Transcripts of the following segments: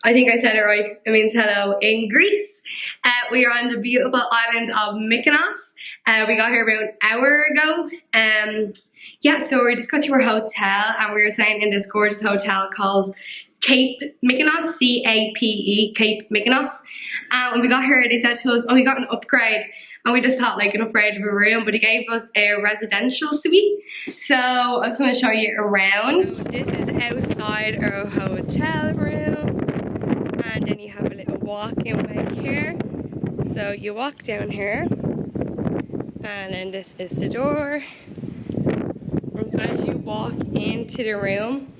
I think I said it right. It means hello in Greece. We are on the beautiful island of Mykonos. We got here about an hour ago. Yeah, so we just got to our hotel and we were staying in this gorgeous hotel called Cape Mykonos, C-A-P-E, Cape Mykonos. When we got here, they said to us, oh, we got an upgrade. And we just thought like an upgrade of a room, but he gave us a residential suite. So I was going to show you around. So this is outside our hotel room. And then you have a little walk-in way here. So you walk down here. And then this is the door. And as you walk into the room,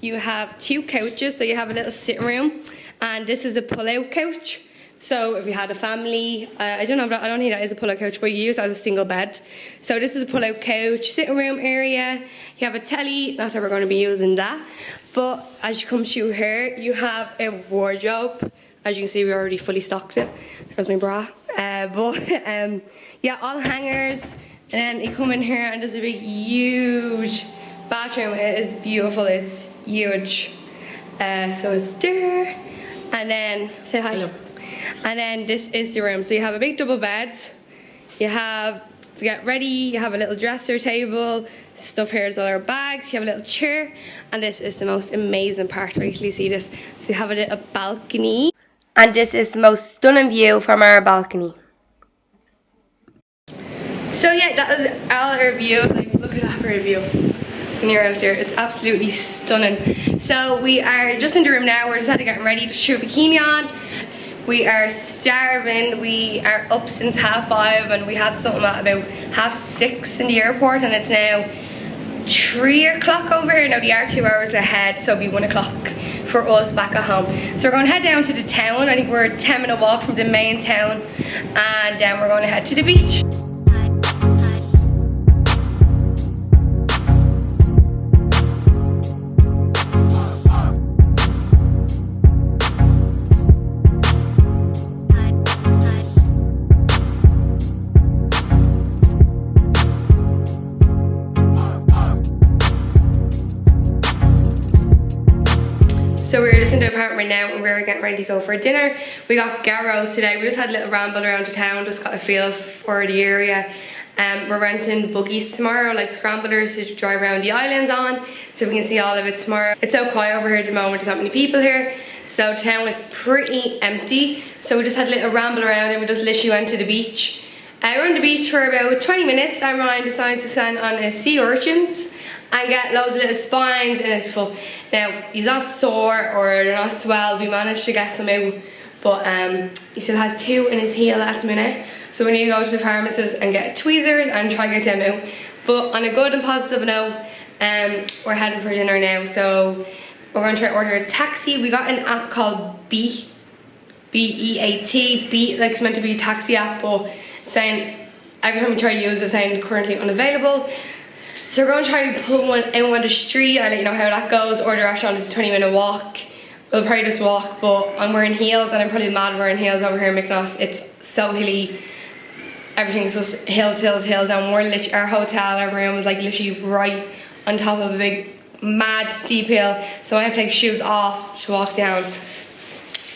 you have two couches. So you have a little sitting room. And this is a pull-out couch. So if you had a family, I don't think that is a pull-out couch, but you use it as a single bed. So this is a pull-out couch, sitting room area. You have a telly, not that we're going to be using that. But as you come through here, you have a wardrobe. As you can see, we already fully stocked it. There's my bra. Yeah, all hangers. And then you come in here and there's a big, huge bathroom. It is beautiful, it's huge. So it's there. And then, say hi. Hello. And then this is the room. So you have a big double bed. You have to get ready. You have a little dresser table. Stuff here is all our bags. You have a little chair. And this is the most amazing part. Wait till you see this. So you have a little balcony. And this is the most stunning view from our balcony. So yeah, that is all our views. Like, look at that for a view. When you're out there, it's absolutely stunning. So we are just in the room now. We're just getting ready to shoot a bikini on. We are starving. We are up since 5:30 and we had something at about 6:30 in the airport, and it's now 3 o'clock over here. Now they are 2 hours ahead, so it'll be 1 o'clock for us back at home. So we're going to head down to the town. I think we're a 10-minute walk from the main town, and then we're going to head to the beach. So we're just in the apartment now and we're getting ready to go for dinner. We got gyros today. We just had a little ramble around the town, just got a feel for the area. We're renting buggies tomorrow, like scramblers to drive around the island on, so we can see all of it tomorrow. It's so quiet over here at the moment, there's not many people here. So the town is pretty empty. So we just had a little ramble around and we just literally went to the beach. We were on the beach for about 20 minutes and Ryan decided to stand on a sea urchins and get loads of little spines in his foot. Now, he's not sore or they're not swelled. We managed to get some out, but he still has 2 in his heel at the minute. So we need to go to the pharmacist and get tweezers and try to get them out. But on a good and positive note, we're heading for dinner now. So we're going to try to order a taxi. We got an app called Beat, B-E-A-T, Beat, like it's meant to be a taxi app, but saying every time we try to use it, saying currently unavailable. So we're going to try to put one in on the street. I'll let you know how that goes. Or the restaurant is a 20-minute walk. We'll probably just walk, but I'm wearing heels and I'm probably mad wearing heels over here in Mykonos. It's so hilly. Everything's just hills, hills, hills. And we're literally, our hotel, our room is like literally right on top of a big, mad steep hill. So I have to take shoes off to walk down.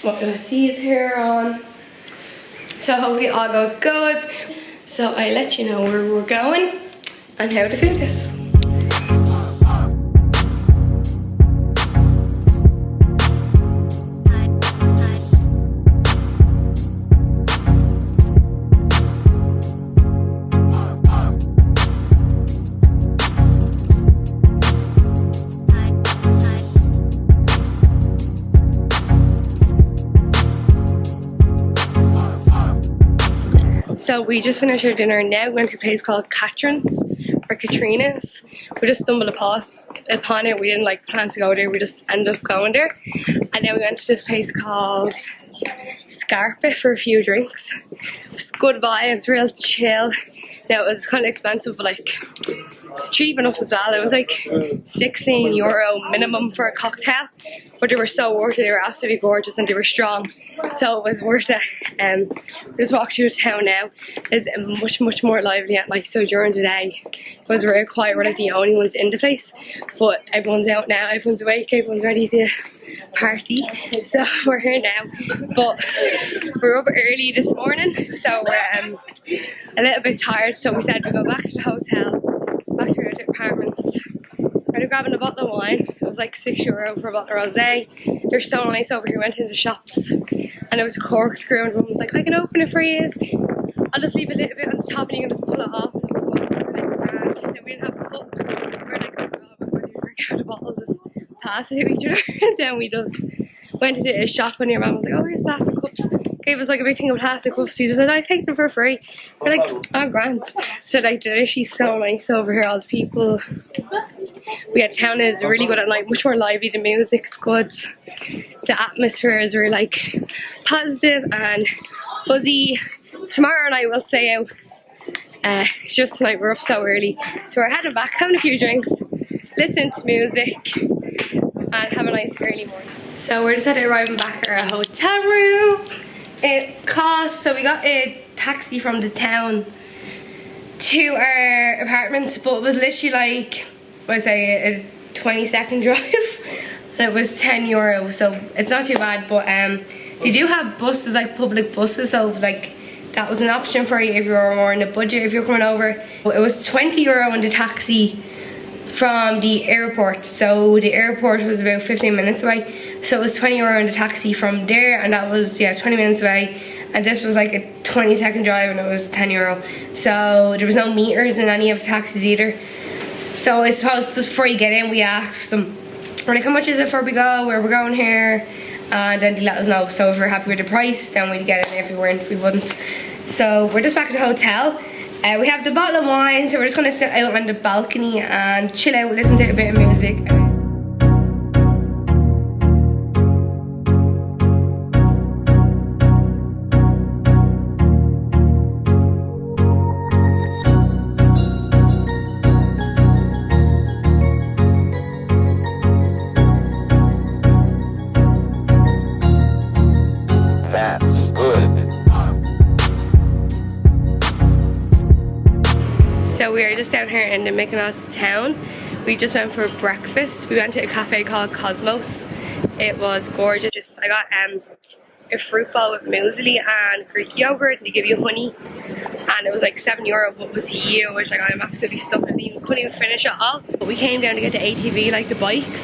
What got these here on. So hopefully all goes good. So I'll let you know where we're going and how the food is. So we just finished our dinner now. We went to a place called Catherine's or Katrina's. We just stumbled upon it. We didn't like plan to go there. We just ended up going there. And then we went to this place called Scarpa for a few drinks. It was good vibes, real chill. Now it was kind of expensive, but like cheap enough as well. It was like €16 minimum for a cocktail, but they were so worth it. They were absolutely gorgeous and they were strong, so it was worth it. We just walked through the town now. It's much more lively at night, so during the day it was very quiet. We're like the only ones in the place, but everyone's out now, everyone's awake, everyone's ready to party, so we're here now. But we're up early this morning, so we're a little bit tired, so we said we'd go back to the hotel, back to our apartments. We're grabbing a bottle of wine. It was like €6 for a bottle of rosé. They're so nice over here. Went into the shops and it was a corkscrew, and everyone was like, I can open it for you. I'll just leave a little bit on the top and you can just pull it off. And then we didn't have cups. We're like, oh god, we're going to drink out the bottle, just pass it to each other. And then we just went to a shop and your mum was like, oh, here's plastic cups. Gave us like a big thing of plastic cups. She just said, I take them for free. We're like, oh grand. So like, they're actually so nice over here. All the people. Yeah, town is really good at night, much more lively. The music's good. The atmosphere is really like positive and buzzy. Tomorrow night we'll stay out. It's just tonight we're up so early, so we're heading back, having a few drinks, listening to music, and have a nice early morning. So we're just arriving back at our hotel room. It cost, so we got a taxi from the town to our apartments, but it was literally like, what I say, a 20-second drive, and it was €10, so it's not too bad. But they do have buses, like public buses, so like that was an option for you if you were more in the budget, if you're coming over. But it was €20 in the taxi from the airport, so the airport was about 15 minutes away, so it was €20 in the taxi from there, and that was, yeah, 20 minutes away. And this was like a 20-second drive and it was €10, so there was no meters in any of the taxis either. So I suppose just before you get in, we asked them, we're like, how much is it before we go, where we're going here, and then they let us know. So if we're happy with the price, then we'd get in. If we weren't, we wouldn't. So we're just back at the hotel. We have the bottle of wine, so we're just going to sit out on the balcony and chill out, listen to a bit of music. So we are just down here in the Mykonos town. We just went for breakfast. We went to a cafe called Cosmos. It was gorgeous. I got a fruit bowl with muesli and Greek yogurt. They give you honey, and it was like €7, but it was huge. Like, I'm absolutely stuffed. I couldn't even finish it all. But we came down to get the ATV, like the bikes,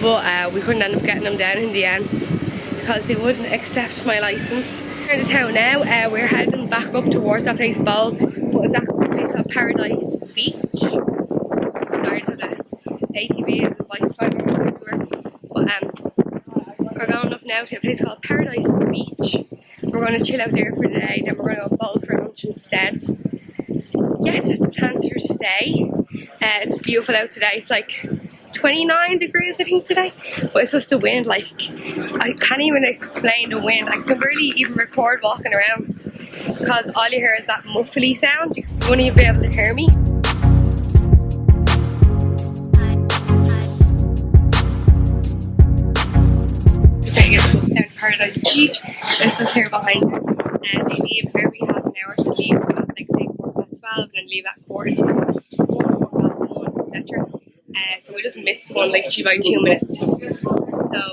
but we couldn't end up getting them down in the end because they wouldn't accept my license. We're in the town now. We're heading back up towards that place, Bowl, but it's actually a place called Paradise Beach. Sorry for the ATV is a bike driver everywhere, but we're going up now to a place called Paradise Beach. We're going to chill out there for the day, then we're going to go bowl for lunch instead. Yes, that's the plans for today. It's beautiful out today. It's like 29 degrees I think today, but it's just the wind. Like, I can't even explain the wind. I can barely even record walking around because all you hear is that muffly sound. You won't even be able to hear me. Just trying to get the bus down to Paradise Beach. This is here behind me. And they leave every half an hour, so leave at like say 12:15 and leave at 1:45, etc. So we just missed one like by 2 minutes. So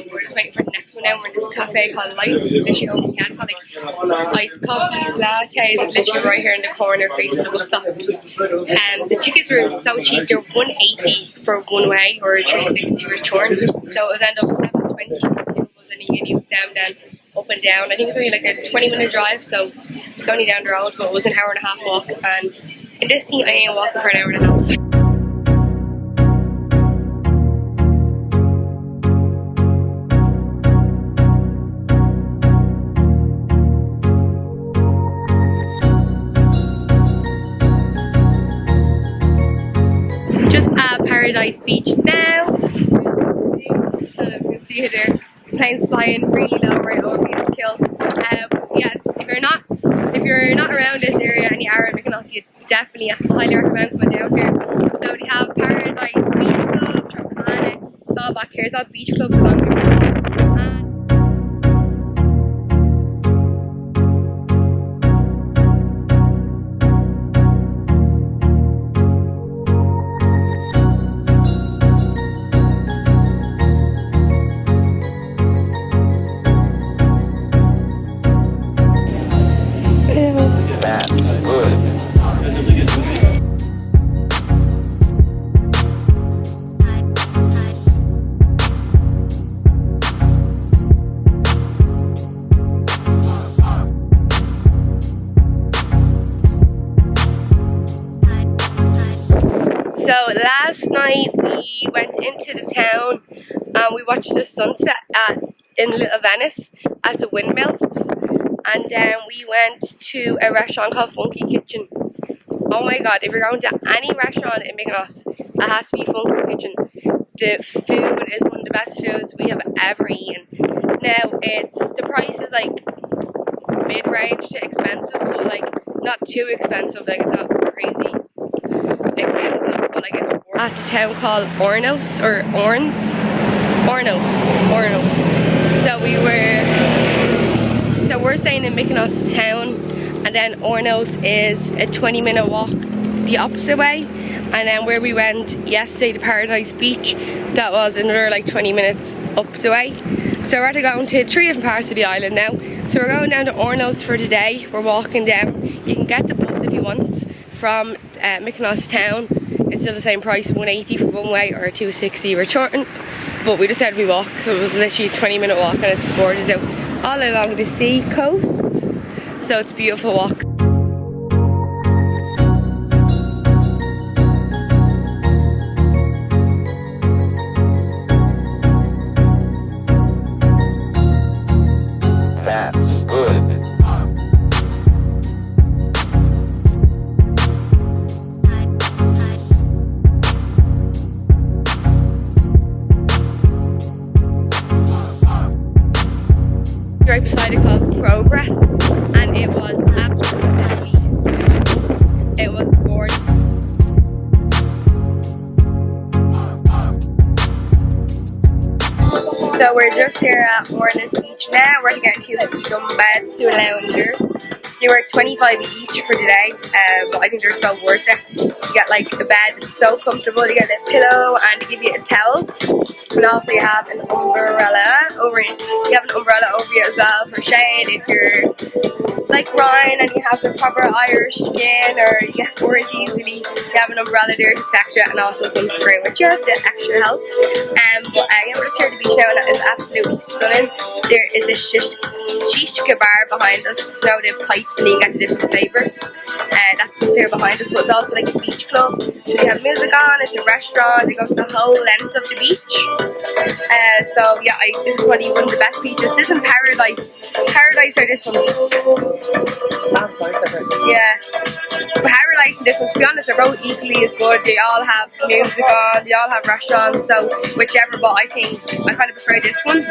we're just waiting for the next one now. We're in this cafe called Life. Literally over here. It's like iced coffees, lattes. It's literally right here in the corner facing the bus stop. The tickets were so cheap. They're $180 for one way or $360 return. So it was end up $720. And you use them then up and down. I think it's only like a 20-minute drive, so it's only down the road, but it was an hour and a half walk. And in this scene, I ain't walking for an hour and a half. Paradise Beach now. You can see it there. Planes flying really low right over Venus Kill. Yeah, if you're not around around this area and you are in Mykonos, you definitely highly recommend coming down here. So they have Paradise Beach Clubs from Planet. It's all back here. It's all beach clubs along the front. So last night we went into the town and we watched the sunset in Little Venice at the windmills, and then we went to a restaurant called Funky Kitchen. Oh my god, if you're going to any restaurant in Mykonos, it has to be Funky Kitchen. The food is one of the best foods we have ever eaten. Now the price is like mid-range to expensive, but like not too expensive, like it's not crazy expensive, but like it's worth it. At the town called Ornos or Ornos. So we're staying in Mykonos town, and then Ornos is a 20-minute walk the opposite way, and then where we went yesterday to Paradise Beach, that was another like 20 minutes up the way. So we're actually going to 3 different parts of the island now. So we're going down to Ornos for today. We're walking down. You can get the bus if you want from Mykonos town. It's still the same price, 180 for one way or 260 return. But we decided we walk, so it was literally a 20-minute walk, and it's gorgeous out all along the sea coast. So it's a beautiful walk. Right beside it called Progress, and it was absolutely it was gorgeous. So we're just here at Ornos Beach now. We're getting 2 sunbeds, 2 loungers. They were 25 each for today, but I think they're so worth it. You get like the bed is so comfortable. You get a pillow and they give you a towel. And also you have an umbrella over it. You have an umbrella over you as well for shade if you're like Ryan and you have the proper Irish skin or you get bored easily. You have an umbrella there just extra, and also sunscreen with you the extra help. But yeah, we're just here at the beach now, and that is absolutely stunning. There is a shish bar behind us. You know, the pipes and you get the different flavours. That's just here behind us, but it's also like a beach club. So you have music on, it's a restaurant, it goes the whole length of the beach. So yeah, this is probably one of the best beaches. This is Paradise or this one? Sounds nice, I think. Yeah. Paradise and this one, to be honest, they're both equally as good. They all have music on, they all have restaurants, so whichever, but I think I kind of prefer this one.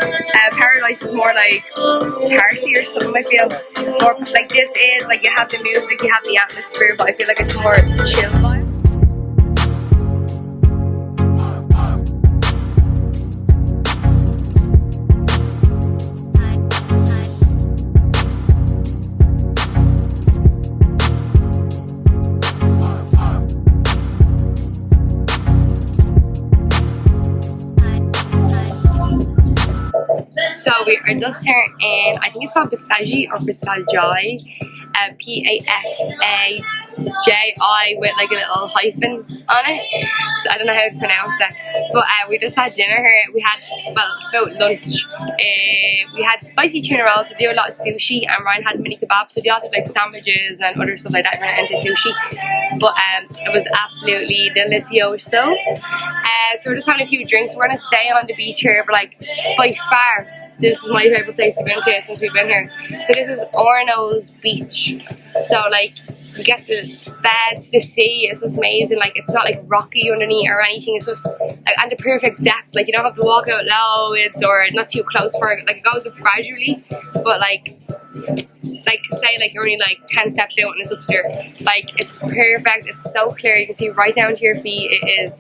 Paradise is more like party or something, I feel. More like this is, like you have the music, you have the atmosphere, but I feel like it's more chill vibe. So we are just here in, I think it's called Pasaji or Pasajai, P-A-S-A-J-I with like a little hyphen on it. So I don't know how to pronounce it. But we just had dinner here. We had, well, about lunch. We had spicy tuna rolls, so they do a lot of sushi, and Ryan had mini kebabs, so they also like sandwiches and other stuff like that if you're not into sushi. But it was absolutely delicioso. So we're just having a few drinks. We're gonna stay on the beach here, but like by far this is my favourite place we've been to since we've been here. So this is Ornos Beach. So like you get the beds, the sea is just amazing. Like it's not like rocky underneath or anything. It's just like at the perfect depth. Like you don't have to walk out low, or not too close for it. Like it goes up gradually, but like like say like you're only like 10 steps out and it's up there. Like it's perfect, it's so clear, you can see right down to your feet. It is,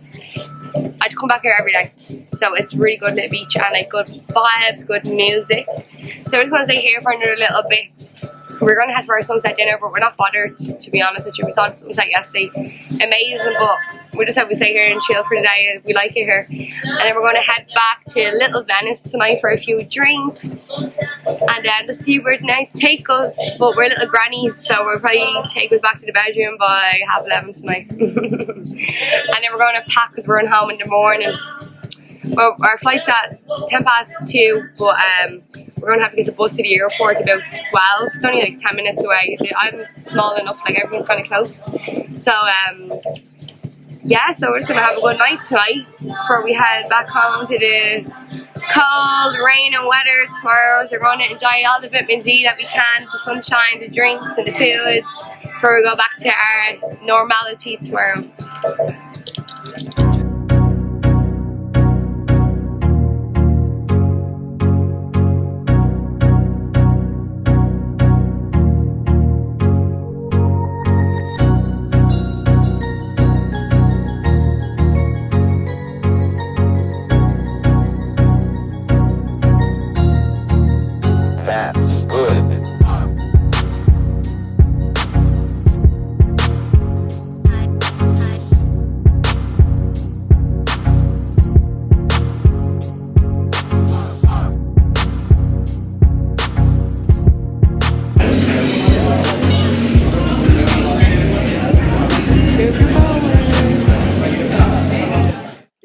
I'd come back here every day. So it's really good little beach and like good vibes, good music. So we're just gonna stay here for another little bit. We're gonna head for our sunset dinner, but we're not bothered, to be honest with you. We saw the sunset yesterday, amazing, but we just have to stay here and chill for the day. We like it here. And then we're gonna head back to Little Venice tonight for a few drinks, and then to see where the night take us. But we're little grannies, so we'll probably take us back to the bedroom by 11:30 tonight. And then we're gonna pack because we're going home in the morning. Well, our flight's at 2:10, but we're going to have to get the bus to the airport about 12. It's only like 10 minutes away. I'm small enough, like everything's kind of close. So yeah, so we're just going to have a good night tonight before we head back home to the cold, rain and weather tomorrow. So we're going to enjoy all the vitamin D that we can, the sunshine, the drinks and the foods, before we go back to our normality tomorrow.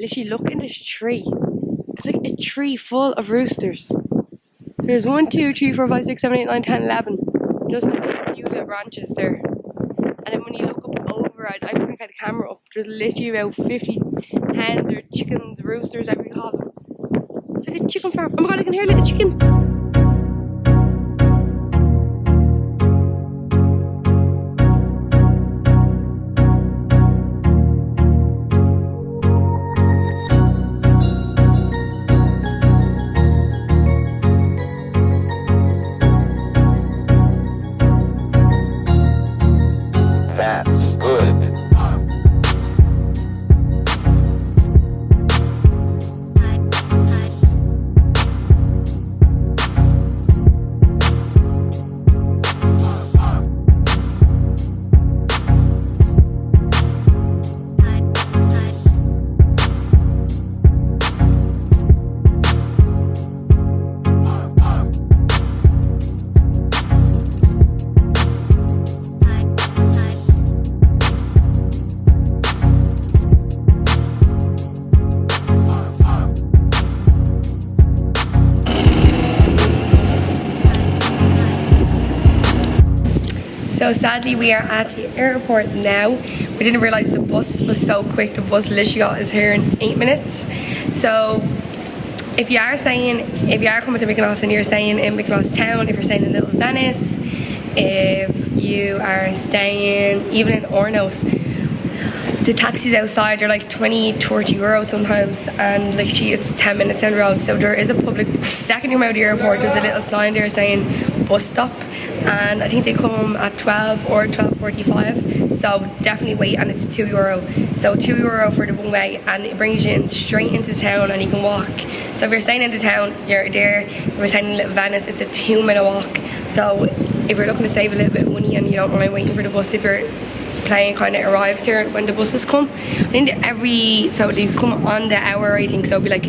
Literally look in this tree. It's like a tree full of roosters. There's 1, 2, 3, 4, 5, 6, 7, 8, 9, 10, 11. Just like a few little branches there. And then when you look up over, I just think I had the camera up, there's literally about 50 hens or chickens, roosters, whatever you call them. It's like a chicken farm. Oh my god, I can hear little chickens. So sadly we are at the airport now. We didn't realise the bus was so quick. The bus literally got us here in 8 minutes. So if you are coming to Mykonos and you're staying in Mykonos town, if you're staying in Little Venice, if you are staying even in Ornos, the taxis outside are like 20-30 euros sometimes, and like it's 10 minutes down the road. So there is a public, second you're out of the airport, there's a little sign there saying bus stop, and I think they come at 12 or 12:45. So definitely wait, and it's €2. So €2 for the one way, and it brings you in straight into town and you can walk. So if you're staying in the town, you're there. If you're staying in Little Venice, it's a 2-minute walk. So if you're looking to save a little bit of money and you don't mind waiting for the bus, if your plane kind of arrives here when the buses come, I think so they come on the hour, I think, so it'll be like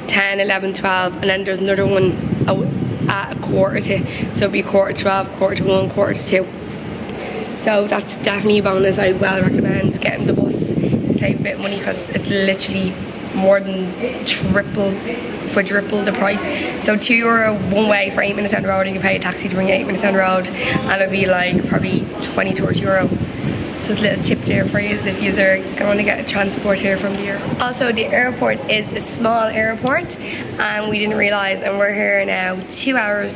10, 11, 12, and then there's another one at 11:45, so it'll be 11:45, 1:45, 1:45. So that's definitely a bonus. I well recommend getting the bus to save a bit of money, because it's literally more than quadruple the price. So €2 one way for 8 minutes down the road, and you can pay a taxi to bring you 8 minutes down the road, and it'll be like probably 20-30 euro. So it's a little tip there for you if you are going to get a transport here from the airport. Also, the airport is a small airport, and we didn't realise, and we're here now 2 hours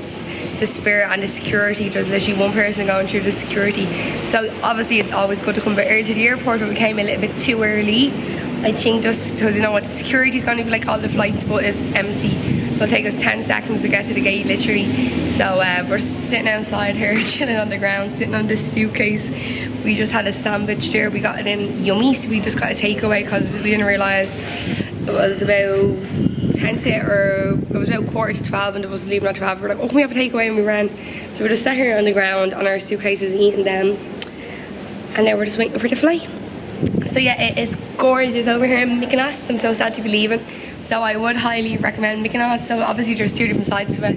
to spare, and the security, there's literally one person going through the security. So obviously it's always good to come a bit early to the airport, but we came a little bit too early. I think just so you know what the security's going to be like all the flights, but it's empty. It'll take us 10 seconds to get to the gate, literally. So we're sitting outside here, chilling on the ground, sitting on this suitcase. We just had a sandwich there. We got it in Yummy, so we just got a takeaway because we didn't realise it was about 10 to, or it was about 11:45 and it was leaving at 12. We're like, oh, can we have a takeaway? And we ran. So we're just sat here on the ground on our suitcases eating them. And now we're just waiting for the flight. So yeah, it is gorgeous over here in Mykonos. I'm so sad to be leaving. So I would highly recommend Mykonos. So obviously there's two different sides to it.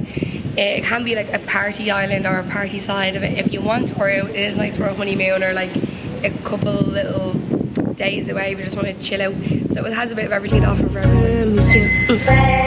It can be like a party island or a party side of it if you want, or it is nice for a honeymoon or like a couple little days away if you just want to chill out. So it has a bit of everything to offer for everyone.